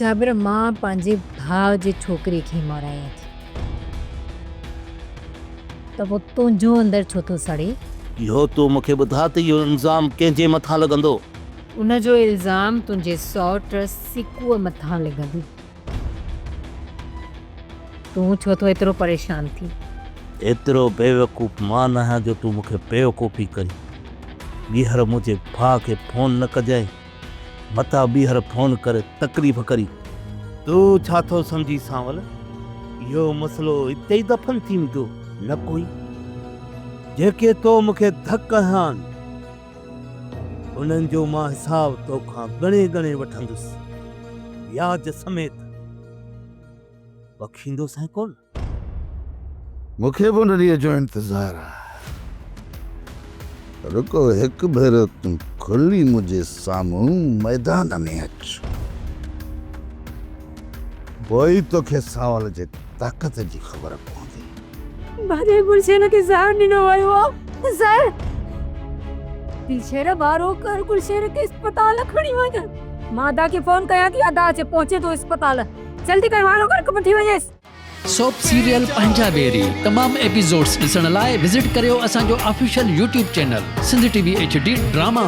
जाबिर मां पंहिंजे भाउ जे छोकिरे खे मराया थी त पोइ तुंहिंजो अंदरि छो थो सड़े? इहो तूं मूंखे ॿुधा त इहो इल्ज़ाम कंहिंजे मथां लॻंदो? उनजो इल्ज़ाम तुंहिंजे सौट सिकुअ मथां लॻंदो। तूं छो थो एतिरो परेशान थी? एतिरो बेवकूफ़ मां न आहियां जो तूं मूंखे बेवकूफ़ी करी। ॿीहर मुंहिंजे भाउ खे फ़ोन न कजांइ, मता ॿीहर फ़ोन करे तकलीफ़ करी। तूं छा थो सम्झी सांवल? इहो मसइलो हिते ई दफ़न थी वेंदो? न कोई जेके तो मूंखे धक हयां उन्हनि जो मां हिसाब तोखां घणे घणे वठंदुसि, व्याज समेत। बख़्शींदो साईं कोन? मूंखे बि उन ॾींहं जो इंतज़ारु आहे। रुको हिकु भेरो तूं खुली मुंहिंजे साम्हूं मैदान में अच, पोइ तोखे सावल जे ताक़त जी ख़बर पवंदी। भाॼे गुलशेन खे ज़हर ॾिनो वियो आहे। ज़हर दिलशेर बारो कर गुलशेन खे अस्पताल खणी वञ। मां अदा खे फोन कयां थी, अदा अचे पहुचे तो अस्पताल। जल्दी कर वारो कर वठी वञेसि। सोप सीरियल पंजाबेरी तमाम एपिसोड्स ॾिसण लाइ विज़िट करियो असांजो official YouTube channel Sindh TV HD drama.